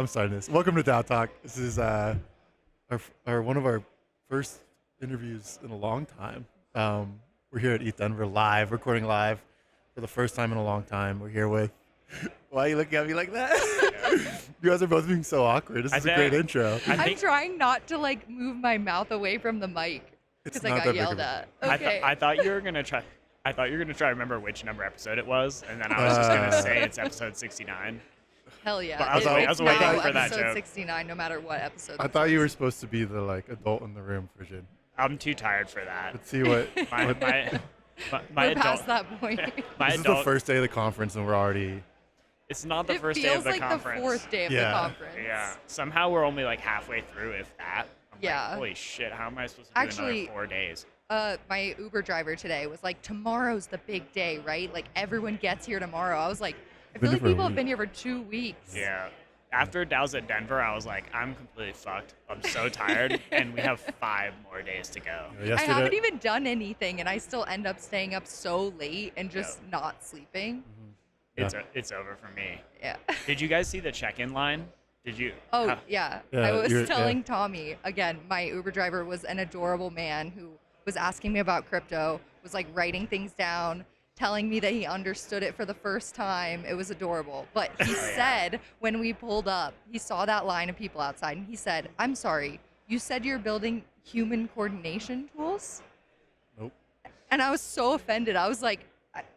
I'm starting this. Welcome to DAO Talk. This is our one of our first interviews in a long time. We're here at ETH Denver live, recording live for the first time in a long time. We're here with. Why are you looking at me like that? You guys are both being so awkward. This is a great intro. I'm trying not to like move my mouth away from the mic because I got yelled at. Okay. I thought you were gonna try. I thought you were gonna try to remember which number episode it was, and then I was just gonna say it's episode 69. Hell yeah! But I was waiting for that episode joke. 69, no matter what episode. I thought you were supposed to be the like adult in the room version. I'm too tired for that. Let's see what. My We're adult. past that point. This is the first day of the conference, and we're already. It's not the first day feels of the like conference. the fourth day of the conference. Yeah. Somehow we're only like halfway through, if that. I'm Yeah. Like, holy shit! How am I supposed to do another 4 days? My Uber driver today was like, tomorrow's the big day, right? Like everyone gets here tomorrow. I was like, I feel like people have been here for 2 weeks. Yeah. After DAOs at Denver, I was like, I'm completely fucked. I'm so tired, and we have 5 more days to go. I haven't even done anything, and I still end up staying up so late and just not sleeping. It's over for me. Yeah. Did you guys see the check-in line? Did you? Oh, yeah. I was telling Tommy, again, my Uber driver was an adorable man who was asking me about crypto, was like writing things down, telling me that he understood it for the first time. It was adorable. But he said when we pulled up, he saw that line of people outside, and he said, I'm sorry, you said you're building human coordination tools? Nope. And I was so offended. I was like,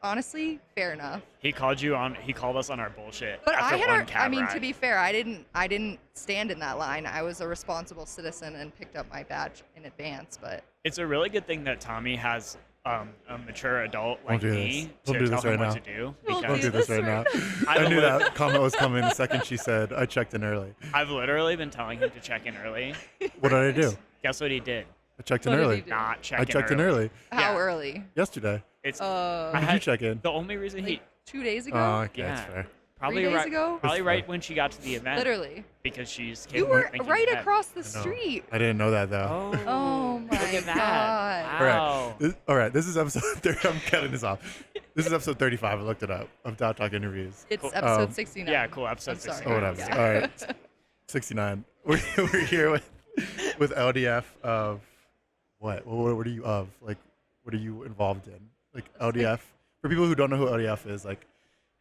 honestly, fair enough. He called us on our bullshit. But after I mean, to be fair, I didn't stand in that line. I was a responsible citizen and picked up my badge in advance. But it's a really good thing that Tommy has a mature adult like me to tell him what to do. Don't do this right now. I knew that comment was coming the second she said, I checked in early. I've literally been telling him to check in early. What did I do? Guess what he did? I checked in early. Not check I checked in early. How early? Yesterday. When did you check in? The only reason like 2 days ago? Oh, okay, that's fair. Probably 3 days ago? Probably right when she got to the event. Literally. Because she's You were right across the street. I didn't know that though. Oh my look at god. that. Wow. All right. This is episode 30. I'm cutting this off. This is episode 35. I looked it up of DAO Talk interviews. It's episode 69. Yeah, cool. Episode 69. Oh, whatever. Yeah. All right. 69. We're here with LDF of what? What are you of? Like, what are you involved in? Like LDF. For people who don't know who LDF is, like,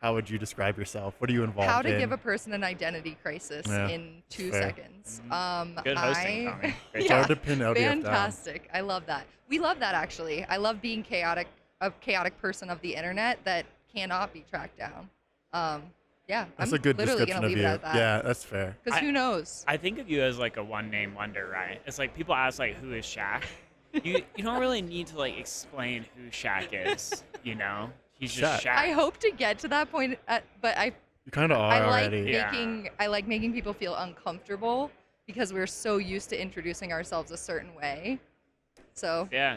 how would you describe yourself? What are you involved in? How to give a person an identity crisis in 2 seconds. Good hosting, Tommy. It's hard to pin LDF fantastic. I love that. We love that, actually. I love being a chaotic person of the internet that cannot be tracked down. Yeah, that's I'm a good literally description gonna of leave you. it at that. Yeah, that's fair. Because who knows? I think of you as like a one-name wonder, right? It's like people ask like, who is Shaq? You don't really need to like explain who Shaq is, you know? He's just Shaq. I hope to get to that point, but You kind of are already. I like making people feel uncomfortable because we're so used to introducing ourselves a certain way. So yeah,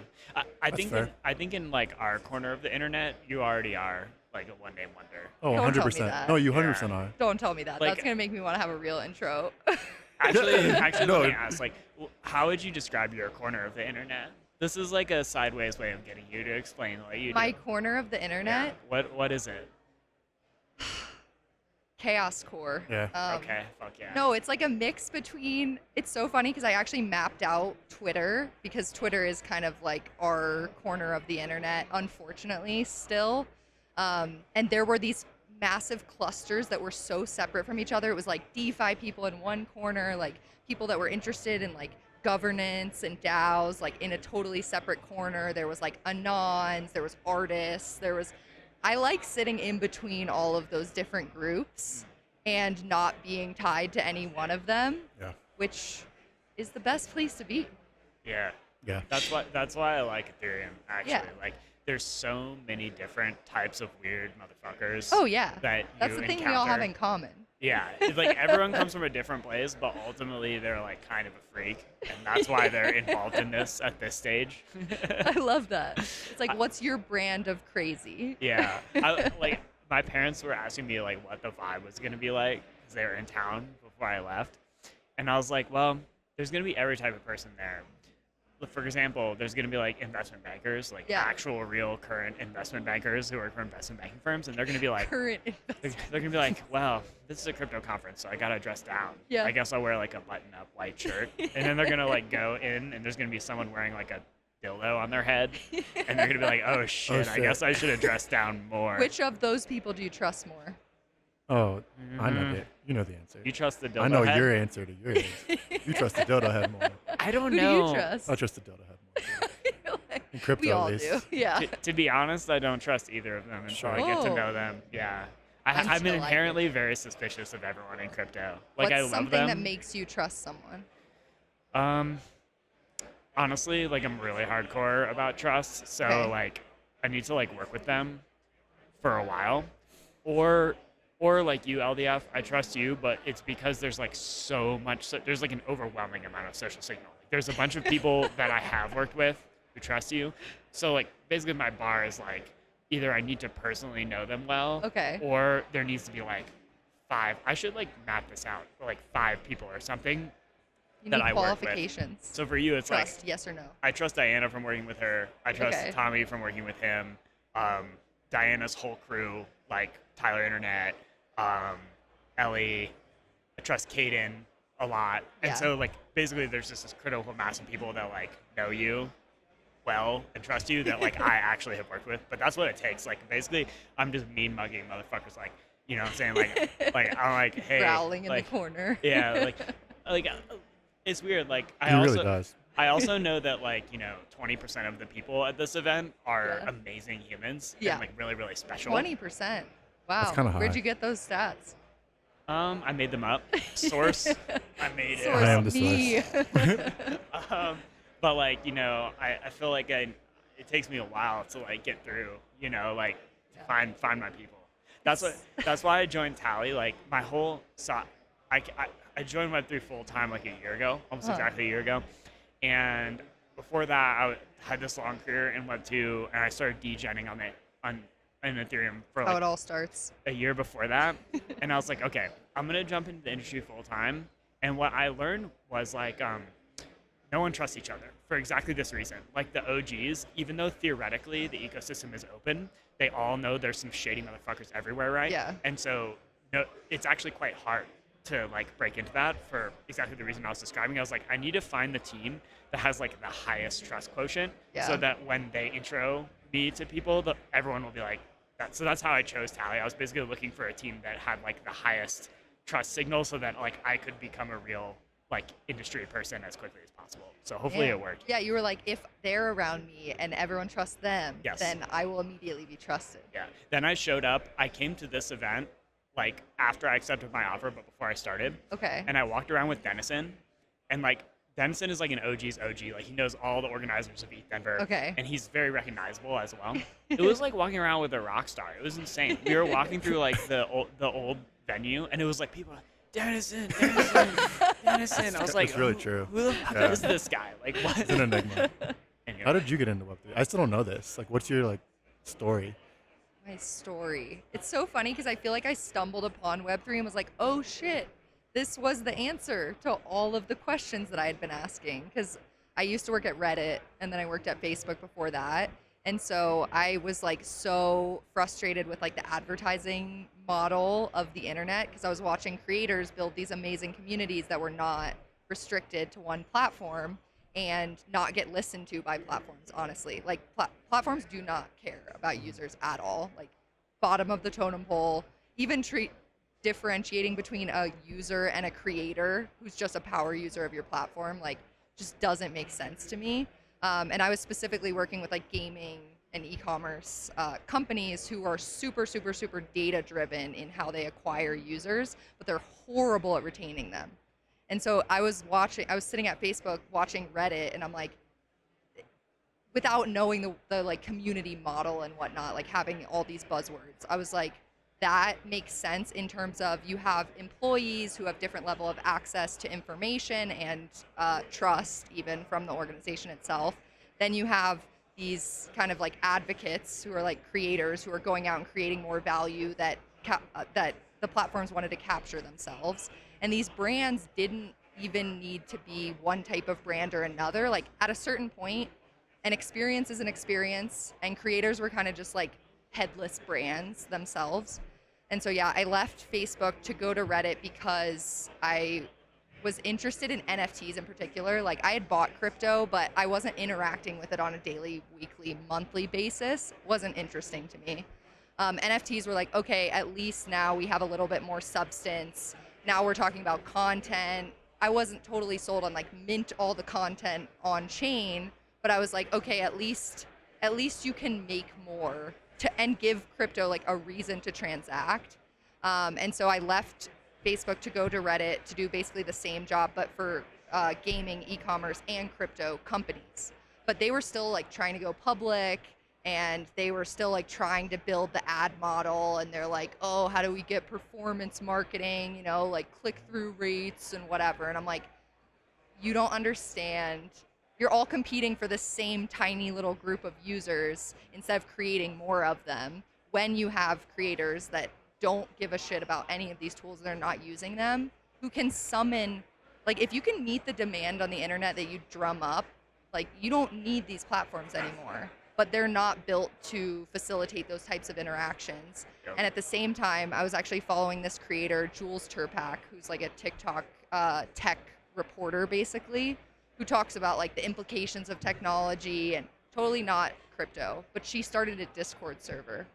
I think in like our corner of the internet, you already are like a one-name wonder. Oh, 100%. No, you 100% are. Don't tell me that. Like, That's gonna make me want to have a real intro. Actually, No. let me ask, like, how would you describe your corner of the internet? This is like a sideways way of getting you to explain what you do. My corner of the internet? Yeah. What is it? Chaoscore. Yeah. Okay, fuck yeah. No, it's like a mix between. It's so funny because I actually mapped out Twitter because Twitter is kind of like our corner of the internet, unfortunately, still. And there were these massive clusters that were so separate from each other. It was like DeFi people in one corner, like people that were interested in like governance and DAOs, like in a totally separate corner. There was like anons, there was artists, I like sitting in between all of those different groups and not being tied to any one of them, which is the best place to be. Yeah. Yeah. That's why I like Ethereum, actually. Yeah. Like, there's so many different types of weird motherfuckers. Oh yeah. That's the thing we all have in common. Yeah, it's like everyone comes from a different place, but ultimately they're like kind of a freak, and that's why they're involved in this at this stage. I love that. It's like, what's your brand of crazy? Yeah, like my parents were asking me like what the vibe was gonna be like because they were in town before I left, and I was like, well, there's gonna be every type of person there. for example, there's going to be like investment bankers, like Yeah. actual, real, current investment bankers who work for investment banking firms, and they're going to be like, Current they're, investment. they're going to be like, well, this is a crypto conference, so I got to dress down. Yeah. I guess I'll wear like a button-up white shirt, and then they're going to like go in, and there's going to be someone wearing like a dildo on their head, and they're going to be like, oh shit, I shit. guess I should have dressed down more. Which of those people do you trust more? Oh, I know Mhm. it. You know the answer. You trust the dildo I know head? your answer to yours. You trust the dildo head more. I don't Who do know. you trust? I trust the dildo head more. Like, In crypto, we all at least. do. Yeah. To be honest, I don't trust either of them until Sure. I get to Oh. know them. Yeah. I'm I'm still like inherently very suspicious of everyone in crypto. Like, What's I love something them. that makes you trust someone? Honestly, like, I'm really hardcore about trust. So, Okay. like, I need to, like, work with them for a while. Or like you, LDF, I trust you, but it's because there's, like, there's, like, an overwhelming amount of social signal. There's a bunch of people that I have worked with who trust you. So, like, basically my bar is, like, either I need to personally know them well, Okay. or there needs to be, like, 5. I should, like, map this out for, like, 5 people or something. You that need I work with. qualifications. So for you, it's Trust, like, yes or no. I trust Diana from working with her. I trust Okay. Tommy from working with him. Diana's whole crew, like Tyler Internet, Ellie. I trust Kaden a lot. And Yeah. so, like, basically there's just this critical mass of people that, like, know you well and trust you that, like, I actually have worked with. But that's what it takes. Like, basically, I'm just mean mugging motherfuckers. Like, you know what I'm saying? Like I'm like, hey. Growling in like, the corner. yeah, like, it's weird. Like, He really does. I also know that, like, 20% of the people at this event are Yeah. amazing humans Yeah. and, like, really, really special. 20%. Wow. kinda Where'd high. you get those stats? I made them up. Source, I made it. Source I am the me. But, like, I feel like it takes me a while to, like, get through, like, to Yeah. find my people. That's why I joined Tally. Like, my whole I joined Web3 full time like a year ago, almost Huh. exactly a year ago. And before that, I had this long career in Web2, and I started degenning on Ethereum for How it like all starts. a year before that. And I was like, okay, I'm gonna jump into the industry full time. And what I learned was, like, no one trusts each other for exactly this reason. Like, the OGs, even though theoretically the ecosystem is open, they all know there's some shady motherfuckers everywhere, right? Yeah. And so, no, it's actually quite hard to, like, break into that for exactly the reason I was describing. I was like, I need to find the team that has, like, the highest trust quotient, Yeah. so that when they intro me to people, everyone will be like that. So that's how I chose Tally. I was basically looking for a team that had, like, the highest trust signal, so that, like, I could become a real, like, industry person as quickly as possible. So hopefully Yeah. it worked. Yeah, you were like, if they're around me and everyone trusts them, Yes. then I will immediately be trusted. Yeah. Then I showed up. I came to this event, like, after I accepted my offer, but before I started. Okay. And I walked around with Dennison, and, like, Dennison is like an OG's OG. Like, he knows all the organizers of ETH Denver. Okay. And he's very recognizable as well. It was like walking around with a rock star. It was insane. We were walking through, like, the old venue, and it was like people, Dennison. I was like, It's really true. Who the fuck Yeah. is this guy? Like, what? It's an enigma. Anyway. How did you get into Web3? I still don't know this. Like, what's your, like, story? My story. It's so funny because I feel like I stumbled upon Web3 and was like, oh shit, this was the answer to all of the questions that I had been asking. Because I used to work at Reddit and then I worked at Facebook before that. And so I was, like, so frustrated with, like, the advertising model of the internet because I was watching creators build these amazing communities that were not restricted to one platform and not get listened to by platforms, honestly. Like, platforms do not care about users at all. Like, bottom of the totem pole, even differentiating between a user and a creator who's just a power user of your platform, like, just doesn't make sense to me. And I was specifically working with, like, gaming and e-commerce companies who are super, super, super data driven in how they acquire users, but they're horrible at retaining them. And so I was sitting at Facebook watching Reddit, and I'm like, without knowing the like community model and whatnot, like having all these buzzwords, I was like, that makes sense in terms of you have employees who have different level of access to information and trust even from the organization itself. Then you have these kind of like advocates who are like creators who are going out and creating more value that the platforms wanted to capture themselves. And these brands didn't even need to be one type of brand or another. Like at a certain point, an experience is an experience, and creators were kind of just like headless brands themselves. And so yeah, I left Facebook to go to Reddit because I was interested in NFTs in particular. Like I had bought crypto, but I wasn't interacting with it on a daily, weekly, monthly basis. It wasn't interesting to me. NFTs were like, okay, at least now we have a little bit more substance. Now we're talking about content. I wasn't totally sold on like mint all the content on chain, but I was like, okay, at least you can make more and give crypto like a reason to transact. And so I left Facebook to go to Reddit to do basically the same job, but for gaming, e-commerce, and crypto companies. But they were still like trying to go public, and they were still like trying to build the ad model, and they're like, oh, how do we get performance marketing, you know, like click-through rates and whatever. And I'm like, you don't understand. You're all competing for the same tiny little group of users instead of creating more of them. When you have creators that don't give a shit about any of these tools, they're not using them, who can summon, like if you can meet the demand on the internet that you drum up, like you don't need these platforms anymore. But they're not built to facilitate those types of interactions. Yep. And at the same time, I was actually following this creator, Jules Turpak, who's like a TikTok tech reporter basically, who talks about like the implications of technology and totally not crypto. But she started a Discord server.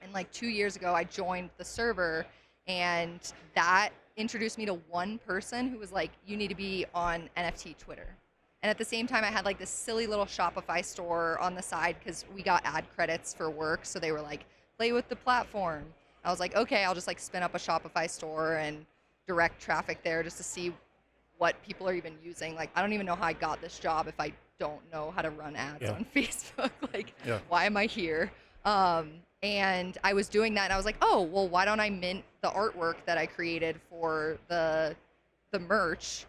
And like 2 years ago, I joined the server, and that introduced me to one person who was like, you need to be on NFT Twitter. And at the same time, I had like this silly little Shopify store on the side because we got ad credits for work. So they were like, play with the platform. I was like, okay, I'll just like spin up a Shopify store and direct traffic there just to see what people are even using. Like, I don't even know how I got this job if I don't know how to run ads on Facebook. Like, why am I here? And I was doing that, and I was like, oh, well, why don't I mint the artwork that I created for the merch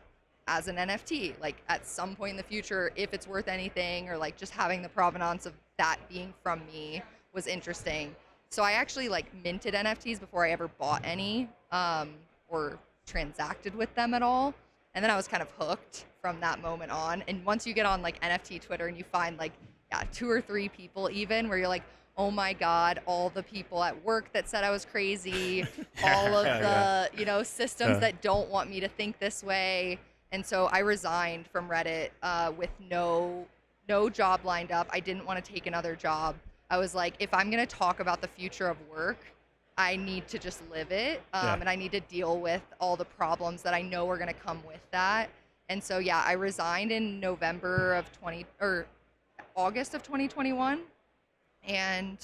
as an NFT, like at some point in the future, if it's worth anything, or like just having the provenance of that being from me was interesting. So I actually like minted NFTs before I ever bought any or transacted with them at all. And then I was kind of hooked from that moment on. And once you get on like NFT Twitter and you find like 2 or 3 people even where you're like, oh my God, all the people at work that said I was crazy, all of the, you know, systems that don't want me to think this way. And so I resigned from Reddit with no job lined up. I didn't want to take another job. I was like, if I'm going to talk about the future of work, I need to just live it. And I need to deal with all the problems that I know are going to come with that. And so, yeah, I resigned in August of 2021. And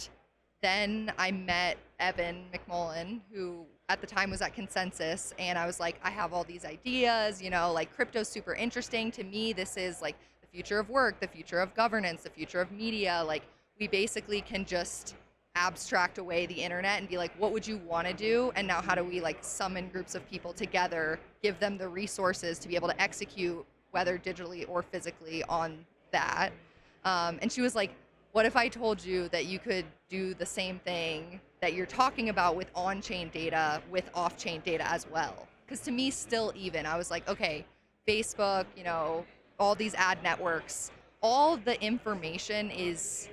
then I met Evan McMullen, who at the time was at Consensus, and I was like, I have all these ideas, you know, like crypto's super interesting to me. This is like the future of work, the future of governance, the future of media. Like we basically can just abstract away the internet and be like, what would you want to do? And now how do we like summon groups of people together, give them the resources to be able to execute, whether digitally or physically, on that? And she was like, what if I told you that you could do the same thing that you're talking about with on-chain data, with off-chain data as well? Because to me, still even, I was like, okay, Facebook, you know, all these ad networks, all the information is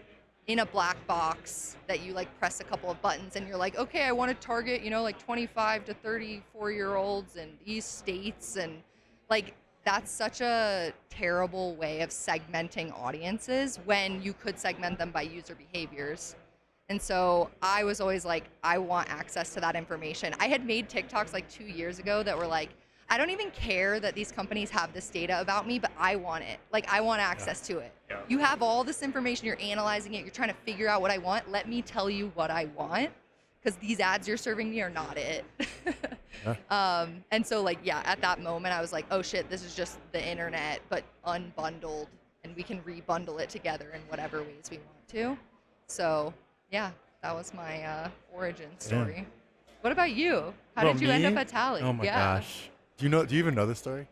in a black box that you like press a couple of buttons and you're like, okay, I want to target, you know, like 25 to 34-year-olds in these states. And like, that's such a terrible way of segmenting audiences when you could segment them by user behaviors. And so I was always like, I want access to that information. I had made TikToks like 2 years ago that were like, I don't even care that these companies have this data about me, but I want it. Like, I want access to it. Yeah. You have all this information, you're analyzing it, you're trying to figure out what I want. Let me tell you what I want, because these ads you're serving me are not it. And so like, yeah, at that moment I was like, oh shit, this is just the internet, but unbundled, and we can rebundle it together in whatever ways we want to. So yeah, that was my origin story. What about you? How did you end up at Tally? Oh my gosh. Do you even know this story? Do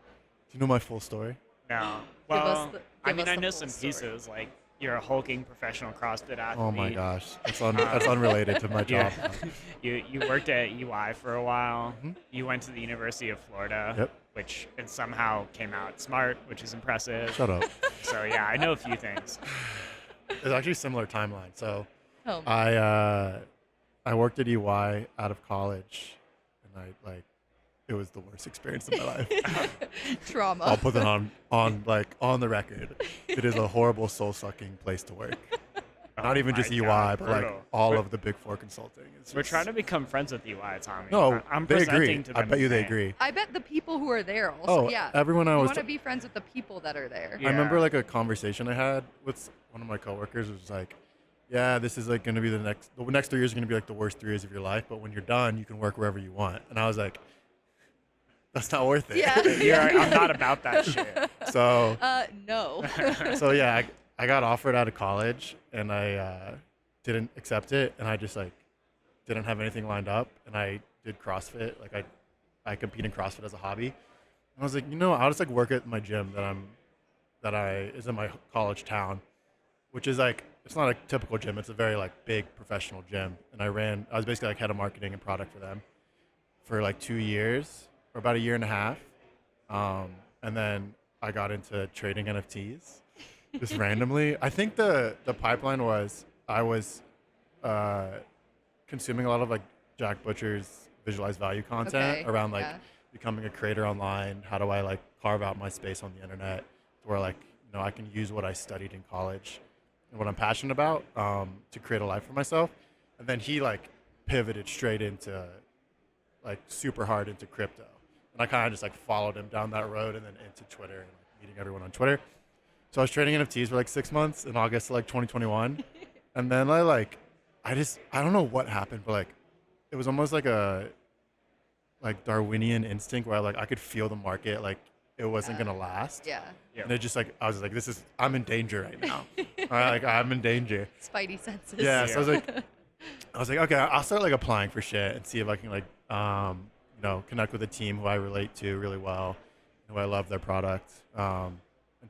you know my full story? No. Give us Well, the- I give mean, us I the know full some story. pieces. Like, you're a hulking professional CrossFit athlete. Oh my gosh. That's unrelated to my job. You worked at UI for a while. Mhm. You went to the University of Florida. Yep. which and somehow came out smart, which is impressive. Shut up. So yeah, I know a few things. It's actually a similar timeline. So Oh, I worked at EY out of college, and it was the worst experience of my life. trauma. I'll put that on the record. It is a horrible, soul-sucking place to work. Not even Oh just my EY, God, but like brutal. all of the Big Four consulting. We're trying to become friends with EY, Tommy. No, I'm they presenting agree. to I them bet you they today. agree. I bet the people who are there also. Oh, Yeah. everyone I You was. want to be friends with the people that are there. Yeah. I remember like a conversation I had with one of my coworkers. Was like, "Yeah, this is like going to be the next 3 years are going to be like the worst 3 years of your life, but when you're done, you can work wherever you want." And I was like, "That's not worth it." Yeah. You're right, I'm not about that shit. So No. so yeah, I got offered out of college, and I didn't accept it, and I just like didn't have anything lined up, and I did CrossFit. Like I compete in CrossFit as a hobby. And I was like, I'll just like work at my gym that is in my college town, which is like it's not a typical gym. It's a very like big professional gym, and I was basically like head of marketing and product for them for like 2 years or about a year and a half, and then I got into trading NFTs just randomly. I think the pipeline was I was consuming a lot of like Jack Butcher's visualized value content Okay, around like yeah. becoming a creator online. How do I like carve out my space on the internet where like I can use what I studied in college and what I'm passionate about to create a life for myself. And then he like pivoted straight into like super hard into crypto, and I kind of just like followed him down that road and then into Twitter and like, meeting everyone on Twitter. So I was trading NFTs for like 6 months in August of like 2021. And then I don't know what happened, but like it was almost like a like Darwinian instinct where I could feel the market like it wasn't gonna last. Yeah. And it just like I was just like, I'm in danger right now. All right, like I'm in danger. Spidey senses. Yeah. So I was like, okay, I'll start like applying for shit and see if I can like connect with a team who I relate to really well, who I love their product. And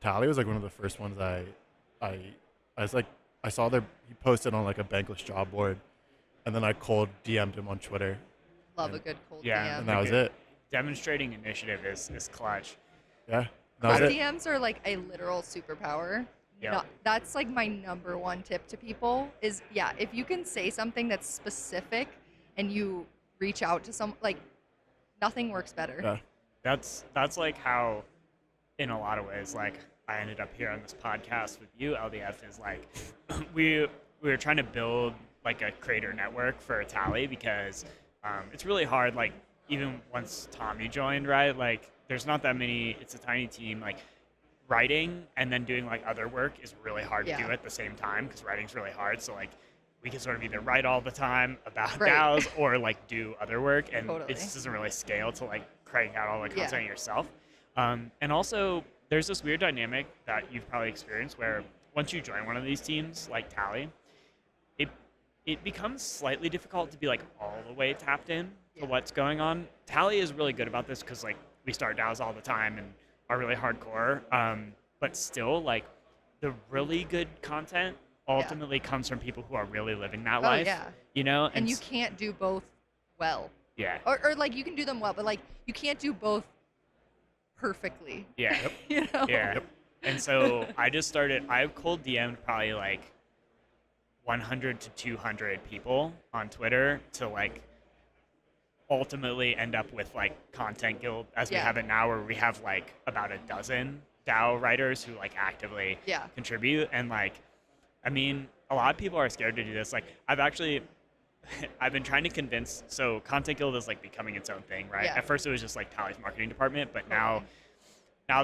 Tally was like one of the first ones I was like I saw he posted on like a Bankless job board, and then I cold DM'd him on Twitter, Love a good cold Yeah. DM. and that was it. Demonstrating initiative is clutch. Yeah, that was Cold it. DMs are like a literal superpower. Yeah. No, that's like my number one tip to people is if you can say something that's specific and you reach out to like nothing works better. Yeah. That's like how, in a lot of ways, like I ended up here on this podcast with you, LDF, is like we were trying to build like a creator network for Tally because it's really hard. Like even once Tommy joined, right? Like there's not that many. It's a tiny team. Like writing and then doing like other work is really hard to do at the same time because writing's really hard. So like we can sort of either write all the time about Right. DAOs or like do other work, and Totally. it just doesn't really scale to like crank out all the content yourself. And also there's this weird dynamic that you've probably experienced where once you join one of these teams like Tally, it becomes slightly difficult to be like all the way tapped in to what's going on. Tally is really good about this because like we start DAOs all the time and are really hardcore. But still, like the really good content ultimately comes from people who are really living that Oh, life. yeah. You know, And you can't do both well. yeah, Or like you can do them well, but like you can't do both perfectly. yeah, You know? yeah. And so I've cold DM'd probably like 100 to 200 people on Twitter to like ultimately end up with like Content Guild as we have it now, where we have like about a dozen DAO writers who like actively contribute. And like, I mean, a lot of people are scared to do this. Like I've been trying to convince, so Content Guild is like becoming its own thing, right? Yeah. At first it was just like Tally's marketing department, but now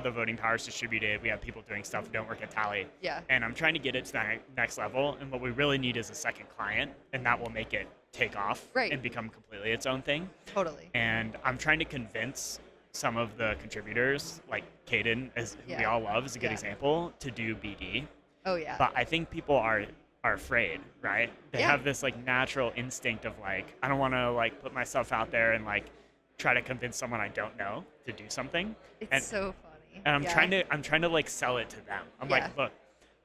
the voting power is distributed. We have people doing stuff that don't work at Tally. Yeah. And I'm trying to get it to that next level. And what we really need is a second client, and that will make it take off and become completely its own thing. Totally. And I'm trying to convince some of the contributors, like Caden, who we all love, is a good example, to do BD. Oh yeah. But I think people are afraid, right? They have this like natural instinct of like, I don't want to like put myself out there and like try to convince someone I don't know to do something. It's so funny. And I'm trying to like sell it to them. I'm like, look,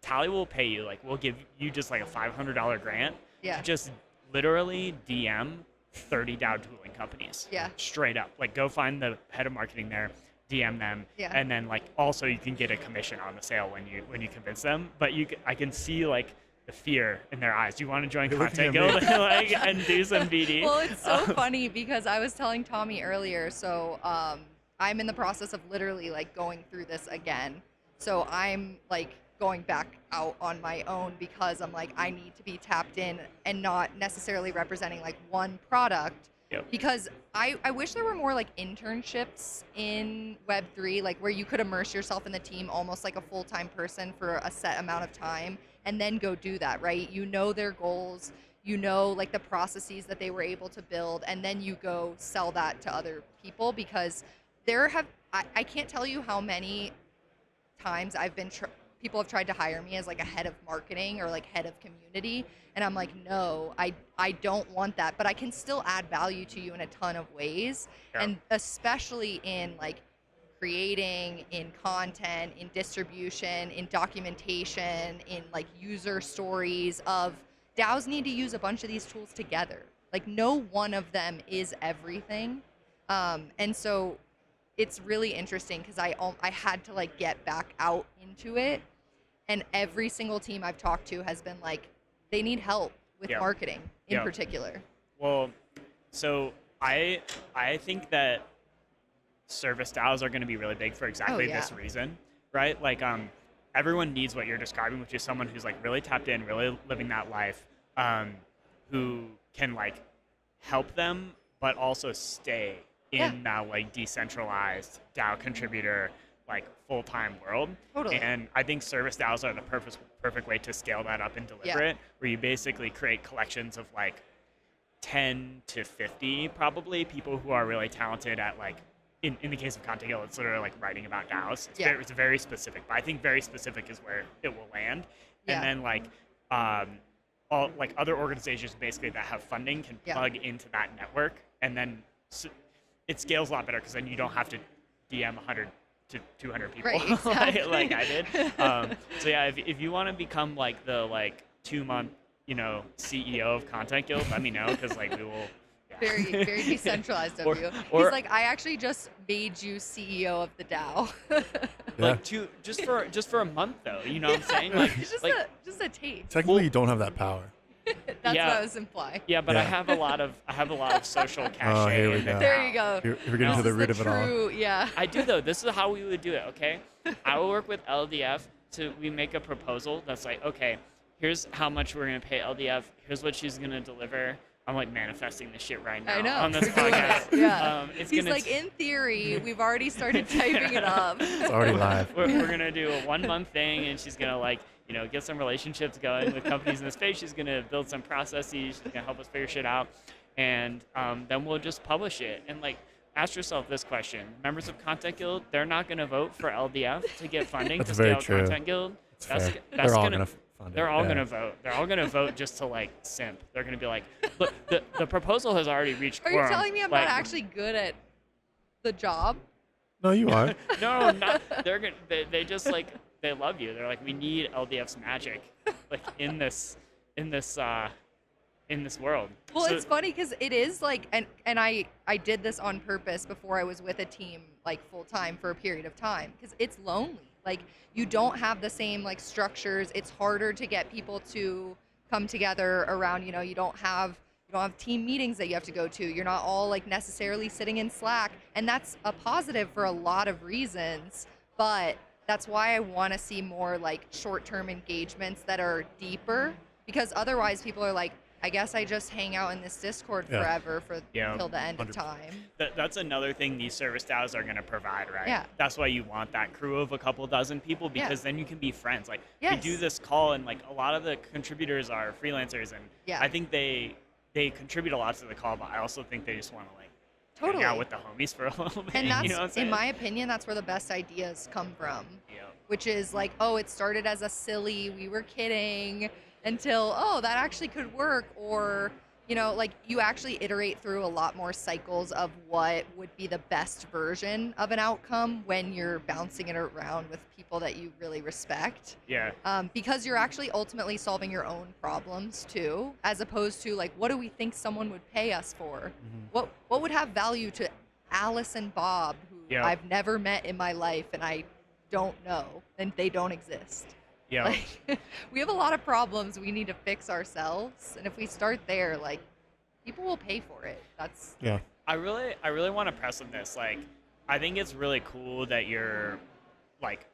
Tally will pay you, like we'll give you just like a $500 grant to just literally DM 30 DAO tooling companies. Yeah. Straight up. Like go find the head of marketing there, DM them, Yeah. and then like also you can get a commission on the sale when you convince them. But I can see like the fear in their eyes. Do you want to join They're looking Content at me. Guild like, and do some BD? Well, it's so funny because I was telling Tommy earlier, so I'm in the process of literally like going through this again. So I'm like going back out on my own because I'm like, I need to be tapped in and not necessarily representing like one product. Yep. Because I wish there were more like internships in Web3, like where you could immerse yourself in the team almost like a full-time person for a set amount of time and then go do that, right? You know their goals, you know like the processes that they were able to build, and then you go sell that to other people because I can't tell you how many times people have tried to hire me as like a head of marketing or like head of community, and I'm like, no, I don't want that, but I can still add value to you in a ton of ways. Yeah. And especially in like creating, in content, in distribution, in documentation, in like user stories of DAOs need to use a bunch of these tools together. Like no one of them is everything. And so it's really interesting because I had to like get back out into it, and every single team I've talked to has been like, they need help with Yeah. marketing in Yeah. particular. Well, so I think that service DAOs are going to be really big for exactly yeah. this reason, right? Like everyone needs what you're describing, which is someone who's like really tapped in, really living that life, who can like help them, but also stay in that like decentralized DAO contributor like full-time world. Totally. And I think service DAOs are the perfect way to scale that up and deliver it, where you basically create collections of like 10 to 50 probably people who are really talented at like in the case of Content Guild, it's literally like writing about DAOs. It's very specific, but I think very specific is where it will land. And then like all like other organizations basically that have funding can plug into that network, and then it scales a lot better because then you don't have to DM 100 to 200 people Right, exactly. like I did. So yeah, if you want to become like the like 2-month CEO of Content Guild, let me know because like we will. Yeah. Very, very decentralized of you. Or He's like, I actually just made you CEO of the DAO. like just for a month though, you know what I'm saying? Like just a taste. Technically, you don't have that power. That's what I was implying. Yeah, but Yeah. I have a lot of social cachet. here we in the go. There DAO. you go. We're getting to the root of it all. True, yeah. I do though. This is how we would do it. Okay, I will work with LDF we make a proposal that's like, okay, here's how much we're gonna pay LDF. Here's what she's gonna deliver. I'm like manifesting this shit right now I know. on this You're doing podcast. it. Yeah. He's like, in theory, we've already started typing it up. It's already live. we're gonna do a 1-month thing, and she's gonna like get some relationships going with companies in the space. She's gonna build some processes. She's gonna help us figure shit out, and then we'll just publish it. And like, ask yourself this question: members of Content Guild, they're not gonna vote for LDF to get funding That's to very scale true. Content Guild. That's fair. They're all gonna fund it. They're all gonna vote. They're all gonna vote just to like simp. They're gonna be like, look, the proposal has already reached Are quorum. you telling me I'm like, not actually good at the job? No, you are. No, not. They're gonna. They just like they love you. They're like, we need LDF's magic, like in this world. Well, So- it's funny because it is like, and I did this on purpose before I was with a team like full time for a period of time because it's lonely. Like you don't have the same like structures. It's harder to get people to come together around. You don't have team meetings that you have to go to. You're not all like necessarily sitting in Slack, and that's a positive for a lot of reasons. But that's why I want to see more like short-term engagements that are deeper, because otherwise people are like, I guess I just hang out in this Discord forever till the end of 100%. time. That's another thing these service DAOs are going to provide, right? Yeah. That's why you want that crew of a couple dozen people, because then you can be friends. Like we Yes. do this call, and like a lot of the contributors are freelancers, and Yeah. I think they contribute a lot to the call, but I also think they just want to like Totally. hang out with the homies for a little bit. And that's, you know what I'm saying? in my opinion, that's where the best ideas come from. Yeah. Which is like, oh, it started as a silly, we were kidding, until, oh, that actually could work. Or, like you actually iterate through a lot more cycles of what would be the best version of an outcome when you're bouncing it around with people that you really respect. Yeah. Because you're actually ultimately solving your own problems too, as opposed to like, what do we think someone would pay us for? Mm-hmm. What would have value to Alice and Bob, who Yeah. I've never met in my life and I don't know and they don't exist. Yeah. Like, we have a lot of problems we need to fix ourselves, and if we start there, like, people will pay for it. That's Yeah. I really want to press on this. Like, I think it's really cool that you're, like,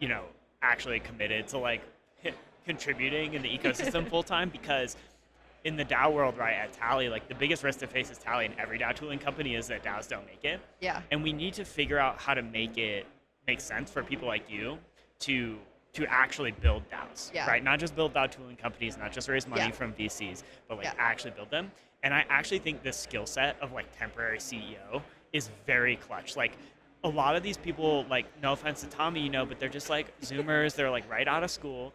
you know, actually committed to like contributing in the ecosystem full time, because in the DAO world, right, at Tally, like the biggest risk that faces Tally and every DAO tooling company is that DAOs don't make it. yeah. And we need to figure out how to make it make sense for people like you to actually build DAOs, Yeah. right? Not just build DAO tooling companies, not just raise money Yeah. from VCs, but like Yeah. actually build them. And I actually think this skill set of like temporary CEO is very clutch. Like a lot of these people, like no offense to Tommy, you know, but they're just like Zoomers. They're like right out of school.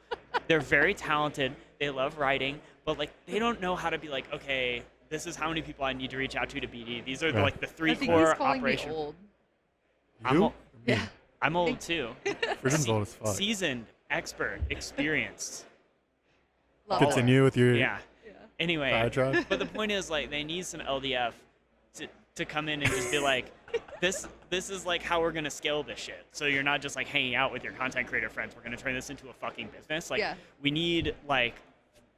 They're very talented. They love writing, but like they don't know how to be like, okay, this is how many people I need to reach out to BD. These are Right. like the three I think core he's calling operations. me old. I'm You? ol- Me. Yeah. I'm old too. Frisson's old as fuck. Seasoned, expert, experienced. Love Good it. Continue with your Yeah. Yeah. Anyway, diatribe. but the point is like they need some LDF to come in and just be like, this is like how we're gonna scale this shit. So you're not just like hanging out with your content creator friends. We're gonna turn this into a fucking business. Like Yeah. we need like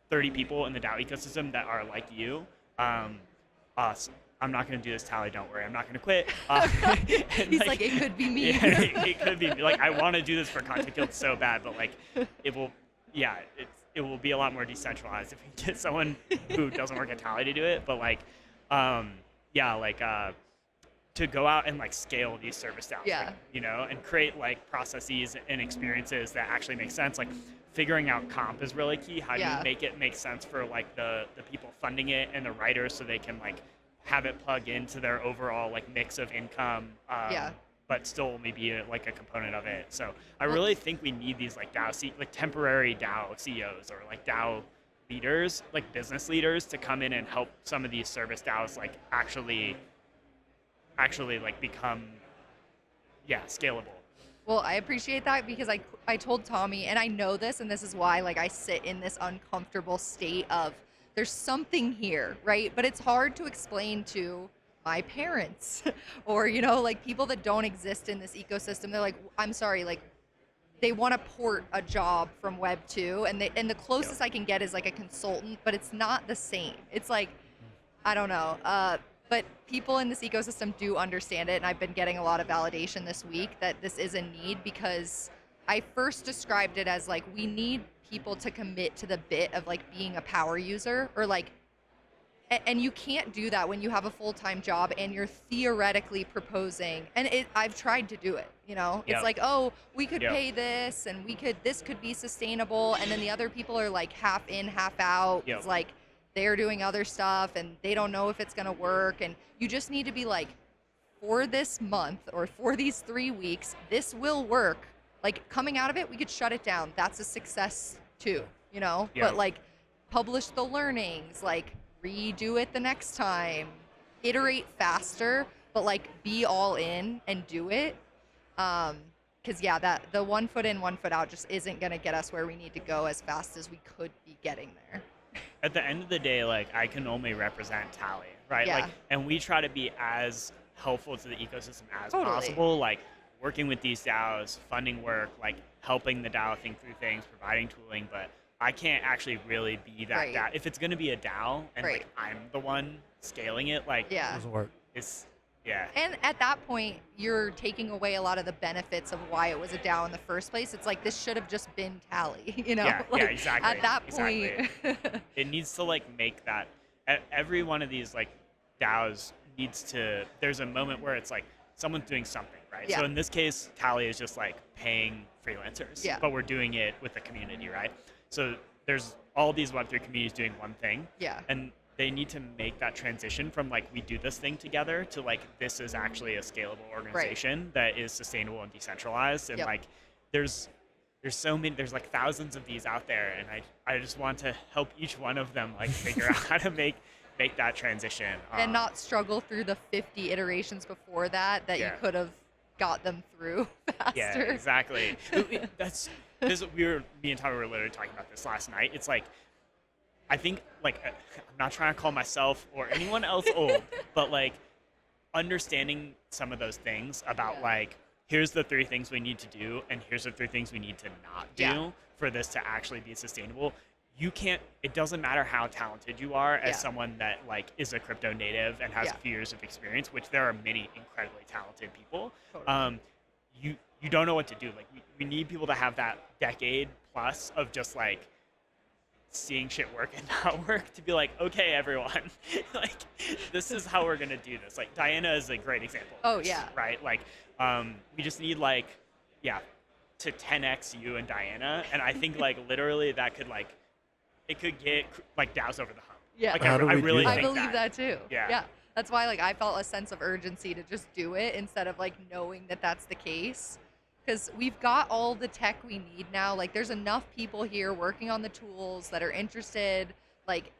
30 people in the DAO ecosystem that are like you. Us. I'm not gonna do this, Tally. Don't worry. I'm not gonna quit. And, He's like, it could be me. Yeah, it could be. Like I want to do this for Content Guild so bad, but like it will. Yeah, it will be a lot more decentralized if we get someone who doesn't work at Tally to do it. But like, yeah, like to go out and like scale these service DAOs, Yeah. like, you know, and create like processes and experiences that actually make sense. Like figuring out comp is really key. How do Yeah. you make it make sense for like the people funding it and the writers so they can like have it plug into their overall like mix of income, Yeah. but still maybe like a component of it. So I Well- really think we need these like like temporary DAO CEOs or like DAO leaders, like business leaders, to come in and help some of these service DAOs like actually like become scalable. Well, I appreciate that because I told Tommy, and I know this, and this is why like I sit in this uncomfortable state of there's something here, right? But it's hard to explain to my parents or, you know, like people that don't exist in this ecosystem. They're like, I'm sorry, like they want to port a job from Web 2 and the closest I can get is like a consultant, but it's not the same. It's like, I don't know. But people in this ecosystem do understand it, and I've been getting a lot of validation this week that this is a need, because I first described it as like we need people to commit to the bit of like being a power user, or like, and you can't do that when you have a full-time job and you're theoretically proposing, and I've tried to do it, you know. Yeah. It's like, oh, we could Yeah. pay this and this could be sustainable, and then the other people are like half in, half out. Yeah. It's like they're doing other stuff and they don't know if it's going to work, and you just need to be like, for this month or for these 3 weeks, this will work. Like coming out of it, we could shut it down. That's a success too, you know? Yeah. But like publish the learnings, like redo it the next time, iterate faster, but like be all in and do it. Cause yeah, that the 1 foot in, 1 foot out just isn't gonna get us where we need to go as fast as we could be getting there. At the end of the day, like I can only represent Tally, right? Yeah. Like, and we try to be as helpful to the ecosystem as Totally. possible, like working with these DAOs, funding work, like helping the DAO think through things, providing tooling, but I can't actually really be that Right. DAO. If it's going to be a DAO and Right. like I'm the one scaling it, like Yeah. Doesn't work. it's, yeah. And at that point, you're taking away a lot of the benefits of why it was a DAO in the first place. It's like, this should have just been Tally, you know? Yeah, like, exactly. At that Exactly. point. It needs to like make that every one of these like DAOs needs to, there's a moment where it's like someone's doing something, right? Yeah. So in this case, Tally is just like paying freelancers, Yeah. but we're doing it with the community, right? So there's all these Web3 communities doing one thing, Yeah. and they need to make that transition from like we do this thing together to like this is actually a scalable organization that is sustainable and decentralized, and Yep. like there's so many, there's like thousands of these out there, and I just want to help each one of them like figure out how to make that transition And not struggle through the 50 iterations before that Yeah. you could have got them through faster. yeah, exactly. Me and Tommy were literally talking about this last night. It's like, I think like I'm not trying to call myself or anyone else old, but like understanding some of those things about Yeah. like, here's the 3 things we need to do, and here's the 3 things we need to not do Yeah. for this to actually be sustainable. You can't, it doesn't matter how talented you are as Yeah. someone that like is a crypto native and has Yeah. a few years of experience, which there are many incredibly talented people. Totally. You don't know what to do. Like we need people to have that decade plus of just like seeing shit work and not work to be like, okay, everyone, like this is how we're gonna do this. Like Diana is a great example. of Oh, this, yeah. right. Like we just need like, yeah, to 10x you and Diana, and I think like literally that could like, it could get like DAOs over the hump. Yeah. Like How do I we do really that? I think believe that too. Yeah. That's why like I felt a sense of urgency to just do it instead of like knowing that that's the case. Because we've got all the tech we need now. Like there's enough people here working on the tools that are interested. Like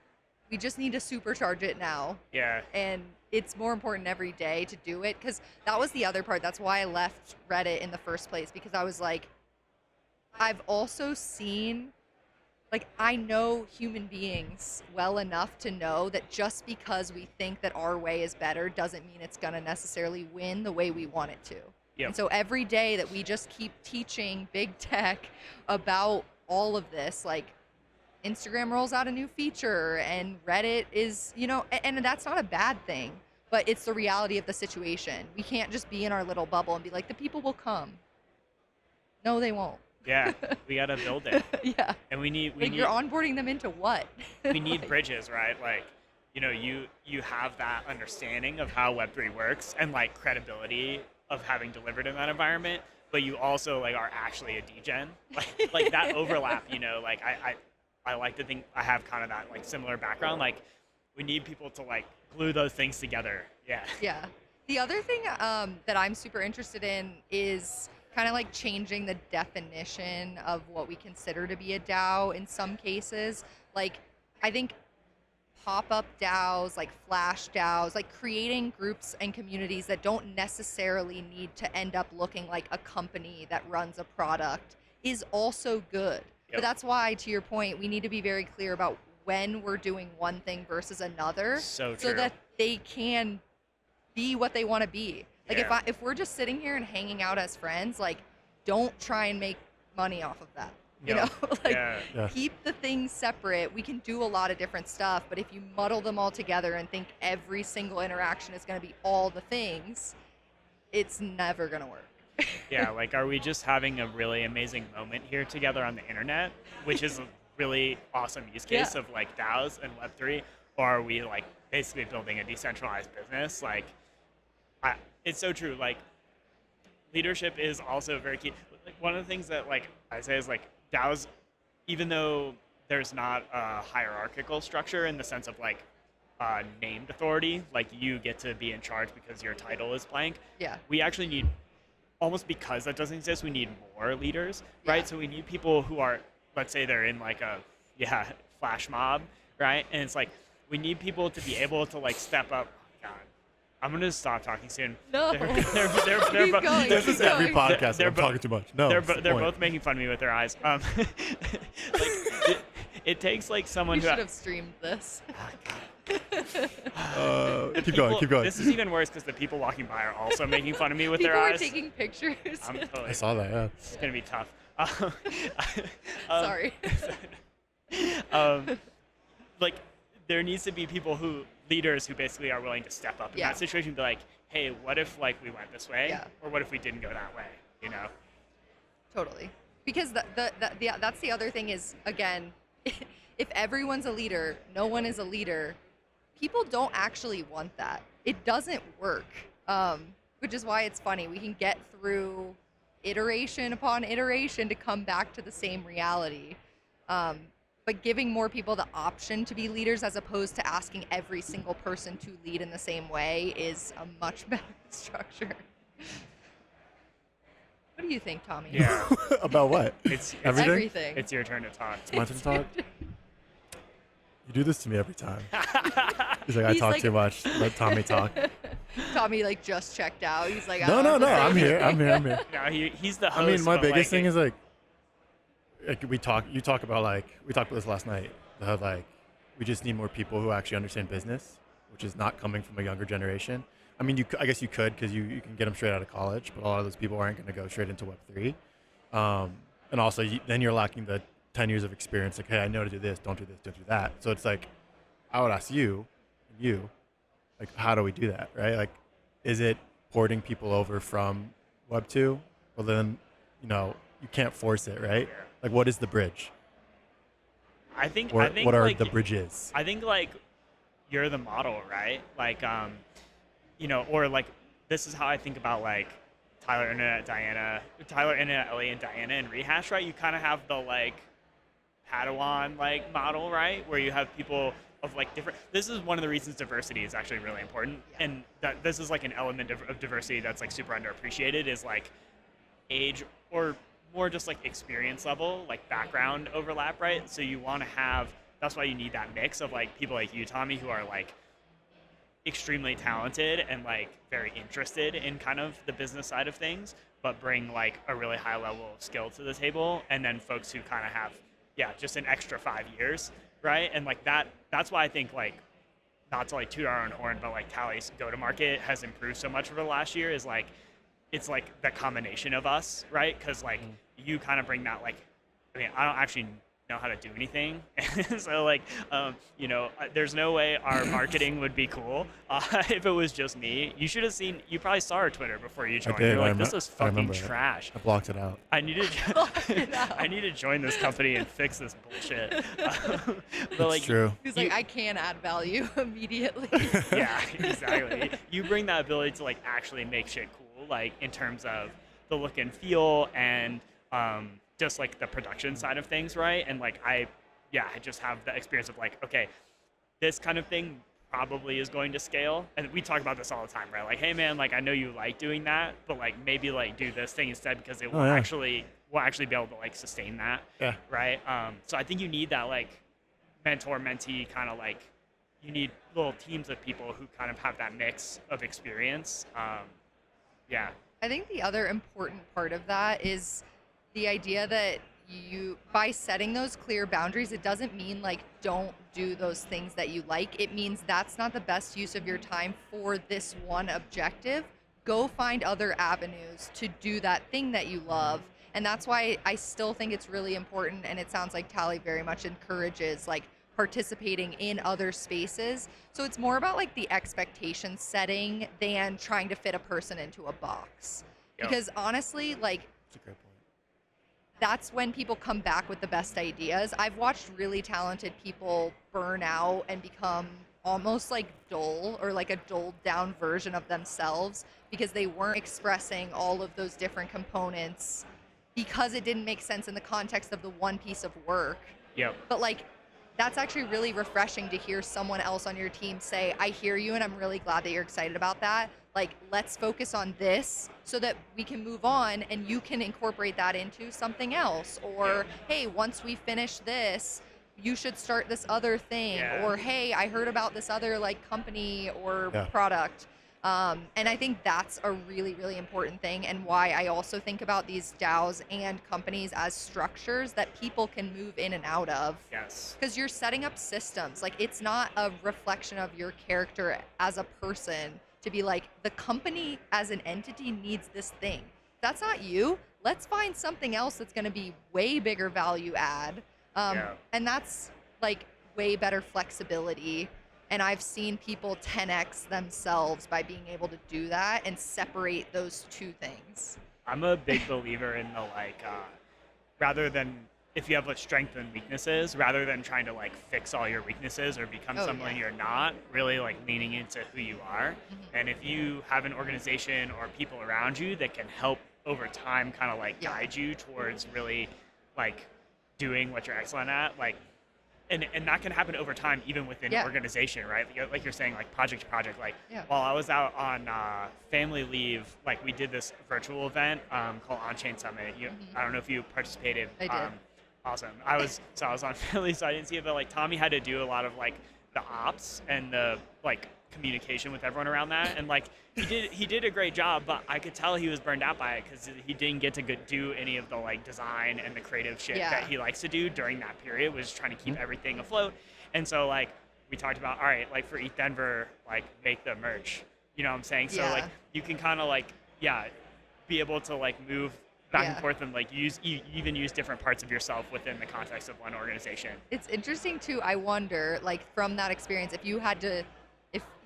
we just need to supercharge it now. Yeah. And it's more important every day to do it. Because that was the other part. That's why I left Reddit in the first place. Because I was like, I've also seen, like, I know human beings well enough to know that just because we think that our way is better doesn't mean it's going to necessarily win the way we want it to. Yep. And so every day that we just keep teaching big tech about all of this, like Instagram rolls out a new feature and Reddit is, and that's not a bad thing, but it's the reality of the situation. We can't just be in our little bubble and be like, the people will come. No, they won't. Yeah. We gotta build it, Yeah. and we need You're onboarding them into what? we need Like, bridges, right? Like, you have that understanding of how Web3 works and like credibility of having delivered in that environment, but you also like are actually a degen. Like that overlap, like I like to think I have kind of that like similar background. Like we need people to like glue those things together. Yeah. Yeah. The other thing that I'm super interested in is kind of like changing the definition of what we consider to be a DAO in some cases. Like, I think pop-up DAOs, like flash DAOs, like creating groups and communities that don't necessarily need to end up looking like a company that runs a product is also good. Yep. But that's why, to your point, we need to be very clear about when we're doing one thing versus another, So so true. that they can be what they want to be. Like Yeah. if we're just sitting here and hanging out as friends, like don't try and make money off of that. You Yep. know, like Yeah. keep the things separate. We can do a lot of different stuff, but if you muddle them all together and think every single interaction is going to be all the things, it's never going to work. Yeah, like are we just having a really amazing moment here together on the internet, which is a really awesome use case Yeah. of like DAOs and Web3, or are we like basically building a decentralized business? Like, it's so true. Like, leadership is also very key. Like one of the things that like I say is like DAOs, even though there's not a hierarchical structure in the sense of like named authority, like you get to be in charge because your title is blank. Yeah. We actually need, almost because that doesn't exist, we need more leaders, right? Yeah. So we need people who are, let's say they're in like a, flash mob, right? And it's like, we need people to be able to like step up. God, I'm going to stop talking soon. No. They're Keep bo- going. This keep is every going. podcast. They're I'm bo- talking too much. No, they're it's the they're point. both making fun of me with their eyes. It takes like someone We who should have streamed this. The Keep going, people- keep going. This is even worse because the people walking by are also making fun of me with People their are eyes. taking pictures. I'm totally, I saw that. Yeah. it's gonna be tough. Sorry. Like there needs to be leaders who basically are willing to step up in Yeah. that situation and be like, hey, what if like we went this way, Yeah. or what if we didn't go that way? Totally. Because that's the other thing is, again, if everyone's a leader, no one is a leader, people don't actually want that. It doesn't work, which is why it's funny. We can get through iteration upon iteration to come back to the same reality. But giving more people the option to be leaders as opposed to asking every single person to lead in the same way is a much better structure. What do you think, Tommy? Yeah. About what? It's Everything? Everything. It's your turn to talk. My turn to talk. You do this to me every time. He's like, I He's talk like- too much. Let Tommy talk. Tommy like just checked out. He's like, No, I no, don't no. have to I'm say here. I'm anything. here. I'm here. No, he's the host. I mean, my but, biggest like, thing is like we talk about like we talked about this last night. How like we just need more people who actually understand business, which is not coming from a younger generation. I mean, I guess you could because you can get them straight out of college, but a lot of those people aren't going to go straight into Web3. And also, then you're lacking the 10 years of experience. Like, hey, I know to do this, don't do this, don't do that. So it's like, I would ask you, like, how do we do that, right? Like, is it porting people over from Web 2? Well, then, you can't force it, right? Like, what is the bridge? I think What are like the bridges? I think like you're the model, right? Like or like this is how I think about like Tyler, Internet, Ellie, and Diana and Rehash, right? You kind of have the like Padawan like model, right? Where you have people of like different. This is one of the reasons diversity is actually really important, and that this is like an element of diversity that's like super underappreciated is like age or more just like experience level, like background overlap, right? So you want to have. That's why you need that mix of like people like you, Tommy, who are like extremely talented and like very interested in kind of the business side of things, but bring like a really high level of skill to the table, and then folks who kind of have just an extra 5 years, right? And like that's why I think like not to like toot our own horn, but like Tally's go to market has improved so much over the last year is like it's like the combination of us, right? Because like you kind of bring that like I don't actually know how to do anything. So like, there's no way our marketing would be cool if it was just me. You should have seen, you probably saw our Twitter before you joined. You're like, this is fucking trash. I blocked it out. I need to join this company and fix this bullshit. But like, true. He's like, I can add value immediately. Yeah, exactly. You bring that ability to like actually make shit cool, like in terms of the look and feel and just like the production side of things, right? And like I just have the experience of like, okay, this kind of thing probably is going to scale. And we talk about this all the time, right? Like, hey man, like I know you like doing that, but like maybe like do this thing instead because it will actually be able to like sustain that. Yeah. Right. So I think you need that like mentor mentee kind of like you need little teams of people who kind of have that mix of experience. I think the other important part of that is the idea that by setting those clear boundaries, it doesn't mean like don't do those things that you like. It means that's not the best use of your time for this one objective. Go find other avenues to do that thing that you love. And that's why I still think it's really important, and it sounds like Tally very much encourages like participating in other spaces. So it's more about like the expectation setting than trying to fit a person into a box. Yep. Because honestly, like That's a great point. that's when people come back with the best ideas. I've watched really talented people burn out and become almost like dull or like a dulled down version of themselves because they weren't expressing all of those different components because it didn't make sense in the context of the one piece of work. Yep. But like that's actually really refreshing to hear someone else on your team say, I hear you and I'm really glad that you're excited about that. Like, let's focus on this so that we can move on and you can incorporate that into something else. Or, hey, once we finish this, you should start this other thing. Yeah. Or, hey, I heard about this other like company or Yeah. product. And I think that's a really, really important thing, and why I also think about these DAOs and companies as structures that people can move in and out of. Yes. Because you're setting up systems. Like, it's not a reflection of your character as a person to be like, the company as an entity needs this thing. That's not you. Let's find something else that's going to be way bigger value add. And that's like way better flexibility. And I've seen people 10x themselves by being able to do that and separate those two things. I'm a big believer in the like, rather than if you have like strengths and weaknesses, rather than trying to like fix all your weaknesses or become someone you're not, really like leaning into who you are. Mm-hmm. And if you have an organization or people around you that can help over time kind of like guide you towards really like doing what you're excellent at, like, and that can happen over time, even within an organization, right? Like you're saying, like project to project. Like while I was out on family leave, like we did this virtual event called On-Chain Summit. I don't know if you participated. I did. Awesome. I was on family, so I didn't see it, but like Tommy had to do a lot of like the ops and the like communication with everyone around that, and like he did a great job, but I could tell he was burned out by it because he didn't get to do any of the like design and the creative shit that he likes to do during that period, was trying to keep everything afloat. And so like we talked about, all right, like for ETH Denver, like make the merch, You know what I'm saying? So Yeah. like you can kind of like be able to like move back and Yeah. forth and like even use different parts of yourself within the context of one organization. It's interesting too. I wonder, like from that experience, if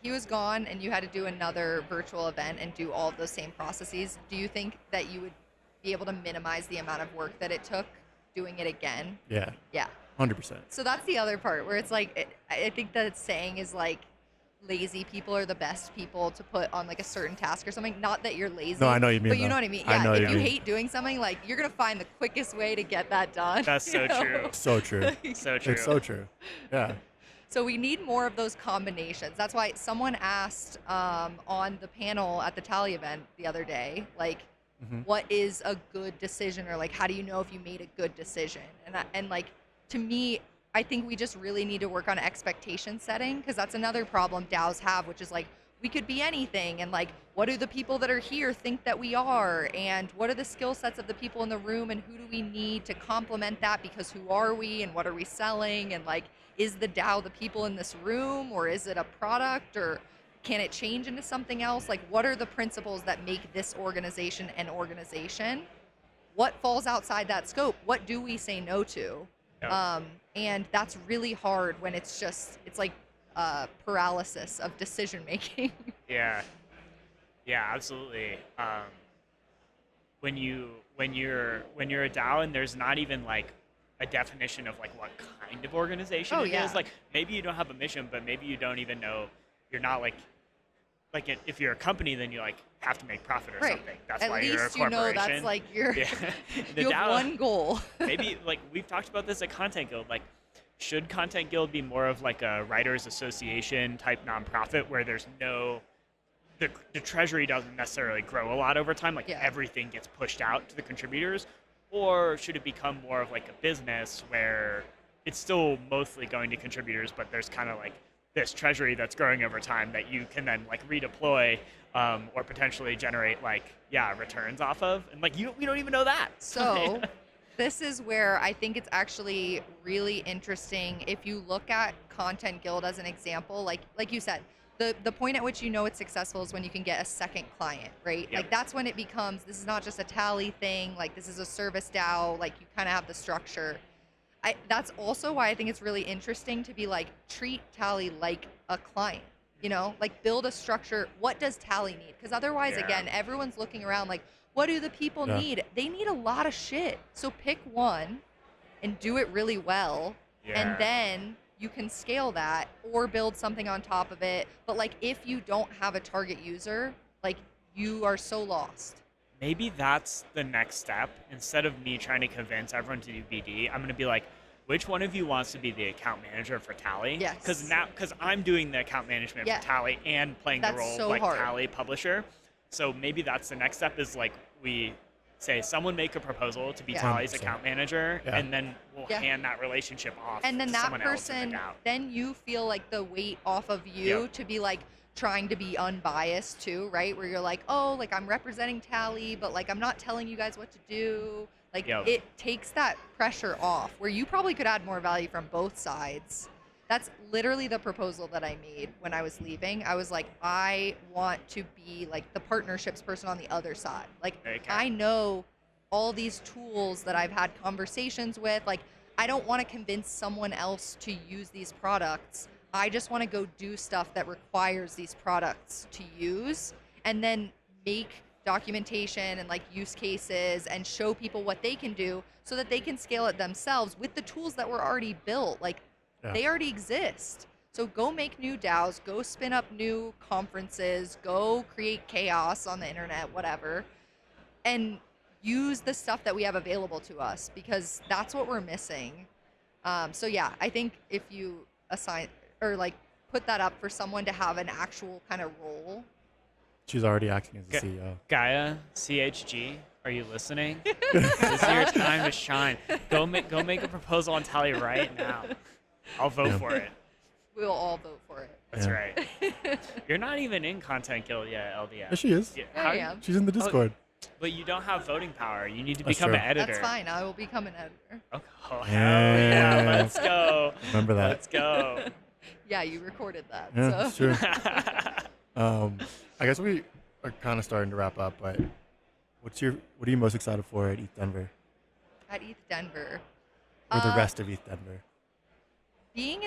he was gone and you had to do another virtual event and do all of those same processes, do you think that you would be able to minimize the amount of work that it took doing it again? Yeah, Yeah. 100%. So that's the other part where it's like, I think that saying is like, lazy people are the best people to put on like a certain task or something. Not that you're lazy. No, I know what you mean, But you though. know what I mean. I Yeah. know what If you you mean. hate doing something, like you're gonna find the quickest way to get that done. That's so you know? true. So true. So true. It's so true. Yeah. So we need more of those combinations. That's why someone asked on the panel at the Tally event the other day, like, what is a good decision, or like, how do you know if you made a good decision? And like, to me, I think we just really need to work on expectation setting, because that's another problem DAOs have, which is like, we could be anything, and like, what do the people that are here think that we are, and what are the skill sets of the people in the room, and who do we need to complement that, because who are we and what are we selling, and like, is the DAO the people in this room, or is it a product, or can it change into something else? Like, what are the principles that make this organization an organization? What falls outside that scope? What do we say no to? Yeah. And that's really hard when it's like paralysis of decision making. Yeah, absolutely. When you're a DAO and there's not even like a definition of like what kind of organization it yeah. is. Like maybe you don't have a mission, but maybe you don't even know. You're not like if you're a company, then you like have to make profit or Right. something. That's At why you're a least you corporation. know that's like your Yeah. The you have DAO one goal. maybe like we've talked about this at Content Guild. Like, should Content Guild be more of like a writers association type nonprofit where there's no the treasury doesn't necessarily grow a lot over time, like Yeah. everything gets pushed out to the contributors? Or should it become more of like a business where it's still mostly going to contributors, but there's kind of like this treasury that's growing over time that you can then like redeploy or potentially generate like returns off of, and like we don't even know that. So this is where I think it's actually really interesting if you look at Content Guild as an example, like you said, the point at which you know it's successful is when you can get a second client, right? Yep. Like that's when it becomes, this is not just a Tally thing, like this is a service DAO, like you kind of have the structure. That's also why I think it's really interesting to be like, treat Tally like a client, you know, like build a structure. What does Tally need? Because otherwise, Yeah. again, everyone's looking around like, what do the people Yeah. need? They need a lot of shit. So pick one and do it really well. Yeah. And then you can scale that or build something on top of it. But like, if you don't have a target user, like you are so lost. Maybe that's the next step. Instead of me trying to convince everyone to do BD, I'm going to be like, which one of you wants to be the account manager for Tally? Yes. Because I'm doing the account management Yeah. for Tally and playing That's the role so of like hard. Tally publisher. So maybe that's the next step, is like we say someone make a proposal to be Yeah. Tally's 100%. account manager, Yeah. and then we'll Yeah. hand that relationship off And then to that someone else in person, the DAO. then you feel like the weight off of you Yep. to be like trying to be unbiased too, right? Where you're like, oh, like I'm representing Tally, but like I'm not telling you guys what to do. Like Yep. it takes that pressure off, where you probably could add more value from both sides. That's literally the proposal that I made when I was leaving. I was like, I want to be like the partnerships person on the other side. Like Okay. I know all these tools that I've had conversations with. Like I don't want to convince someone else to use these products. I just want to go do stuff that requires these products to use, and then make documentation and like use cases and show people what they can do so that they can scale it themselves with the tools that were already built. Like Yeah. they already exist. So go make new DAOs, go spin up new conferences, go create chaos on the internet, whatever, and use the stuff that we have available to us, because that's what we're missing. So yeah, I think if you assign or like put that up for someone to have an actual kind of role. She's already acting as the Okay. CEO. Gaia, CHG, are you listening? This is your time to shine. Go make a proposal on Tally right now. I'll vote Yeah. for it. We'll all vote for it. That's Yeah. right. You're not even in Content Guild yet, LDF. Yeah, she is. Yeah, I am. She's in the Discord. But you don't have voting power. You need to That's become true. an editor. That's fine. I will become an editor. Okay. Oh, hell yeah. Yeah. Let's go. Remember that. Let's go. Yeah, you recorded that. Yeah, so. it's true. I guess we are kind of starting to wrap up, but what are you most excited for at ETH Denver At ETH Denver, or the Uh, rest of ETH Denver? being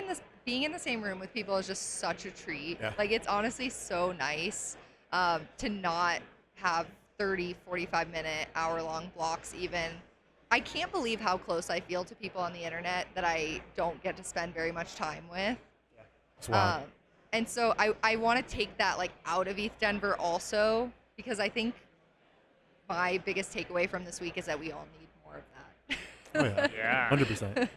in the same room with people is just such a treat. Yeah. Like it's honestly so nice to not have 30, 45-minute, hour-long blocks even. I can't believe how close I feel to people on the internet that I don't get to spend very much time with. It's wild. And so I want to take that like out of ETH Denver also, because I think my biggest takeaway from this week is that we all need more of that. Oh yeah, Yeah. 100%.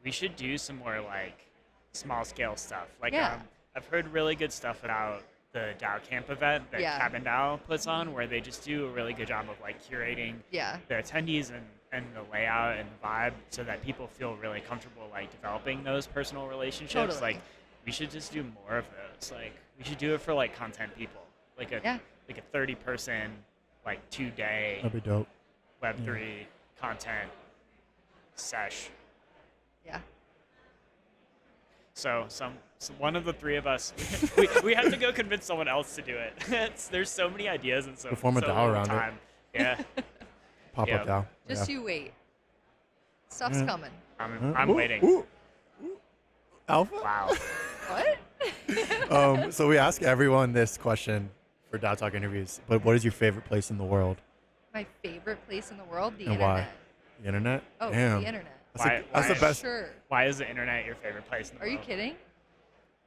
We should do some more like small scale stuff. Like Yeah. I've heard really good stuff about the DAO Camp event that Yeah. Cabin DAO puts on, where they just do a really good job of like curating Yeah. their attendees and the layout and vibe so that people feel really comfortable like developing those personal relationships. Totally. Like we should just do more of those. Like we should do it for like content people. Like a Yeah. 30 person like 2-day That'd be dope. Web3 content sesh. Yeah. So one of the three of us, we have to go convince someone else to do it. There's so many ideas and so, We'll form a so DAO little around it. time. Yeah, Pop Yeah. up DAO. Just you wait. Stuff's Yeah. coming. I'm Ooh, waiting. ooh. Alpha. Wow. What? So we ask everyone this question for DAO Talk interviews, but what is your favorite place in the world? My favorite place in the world, the And internet. why? The internet? Oh, Damn. the internet. That's the Why? best. Sure. Why is the internet your favorite place in the Are you world? kidding?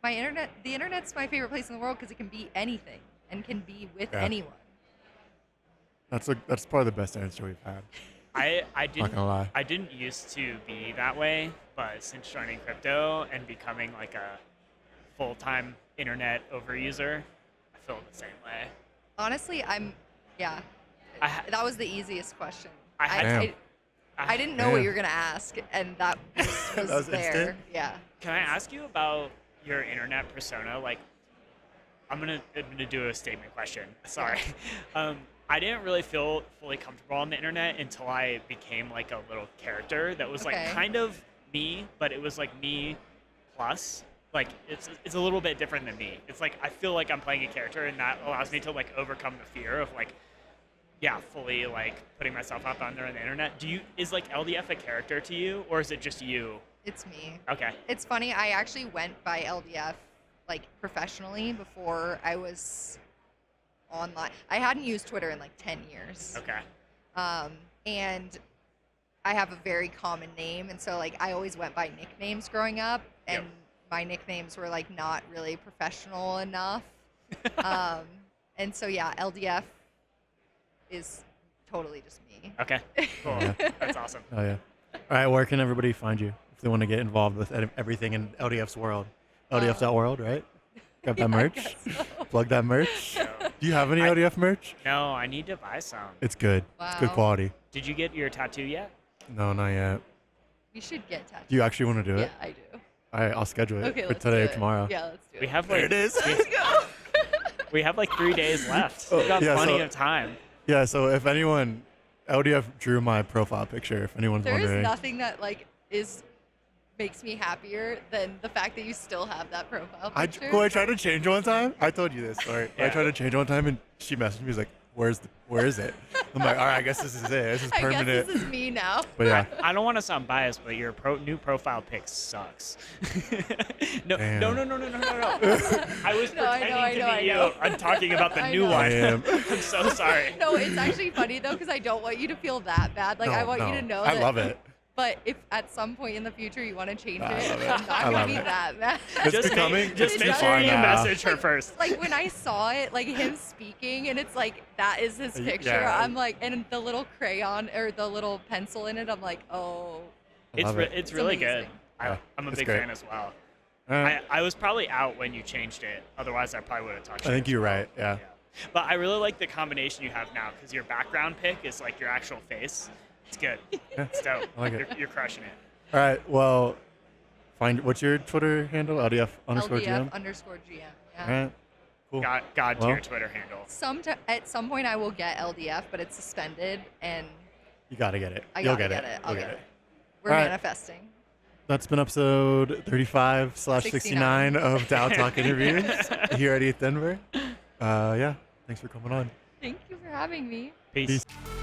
The internet's my favorite place in the world because it can be anything and can be with Yeah. anyone. That's probably the best answer we've had. I Not didn't gonna lie. I didn't used to be that way, but since joining crypto and becoming like a full-time internet overuser, I feel the same way. Honestly, yeah. That was the easiest question. I had I didn't know what Damn. you were gonna ask, and that was That was there. instant? Yeah. Can I ask you about your internet persona? Like, I'm gonna do a statement question. Sorry. I didn't really feel fully comfortable on the internet until I became like a little character that was like Okay. kind of me, but it was like me plus. Like it's a little bit different than me. It's like I feel like I'm playing a character, and that allows me to like overcome the fear of like, yeah, fully like putting myself out on there on the internet. Is like LDF a character to you, or is it just you? It's me. Okay. It's funny. I actually went by LDF like professionally before I was online. I hadn't used Twitter in like 10 years. Okay. And I have a very common name, and so like I always went by nicknames growing up, and Yep. my nicknames were like not really professional enough. And so yeah, LDF is totally just me. Okay. Cool. Yeah. That's awesome. Oh yeah. All right. Where can everybody find you if they want to get involved with everything in LDF's world? LDF.world, right? Grab that Yeah, I merch. guess so. Plug that merch. So, Do you have any LDF merch? no, I need to buy some. It's good. It's good Wow. quality. Did you get your tattoo yet? No, not yet. We should get tattooed. Do you actually want to do Yeah, it? I do. All right. I'll schedule it Okay, for let's today do or it. tomorrow. Yeah, let's do it. We have There like it is. we have like 3 days left. We've got Yeah, plenty so- of time. Yeah. So if anyone, LDF drew my profile picture. If anyone's There is wondering. nothing that like makes me happier than the fact that you still have that profile I picture. tried to change one time. I told you this story. I Yeah. tried to change one time, and she messaged me. She's like, "Where is it?" I'm like, "All right, I guess this is it. This is I permanent." guess this is me now. But yeah, I don't want to sound biased, but your new profile pic sucks. No. Damn. I was No, I pretending know, I to know, I be you. know. I'm talking about the I new know. one. Damn. I'm so sorry. No, it's actually funny though because I don't want you to feel that bad. Like I No, want you no. to know I that. love it. But if at some point in the future you want to change I it, love it. I'm not I gonna love be it. that mad. It's becoming. Just it's make sure fine you now. message her first. Like when I saw it, like him speaking, and it's like that is his picture. Yeah. I'm like, and the little crayon or the little pencil in it. I'm like, oh, I love it. It's really good. amazing. Yeah, I'm a it's big great. fan as well. All right. I was probably out when you changed it. Otherwise, I probably would have talked to I you think as you're well. right. Yeah. But I really like the combination you have now because your background pic is like your actual face. It's good. It's dope. I like it. You're crushing it. All right. Well, what's your Twitter handle? LDF underscore LDF GM. underscore GM. Yeah. All right. Cool. God to Well- your Twitter handle. At some point I will get LDF, but it's suspended, and You gotta get it. I You'll gotta get get it. it. I'll You'll get get it. it. We're All right. manifesting. That's been episode 35/69 of DAO Talk interviews here at ETH Denver. Yeah, thanks for coming on. Thank you for having me. Peace. Peace.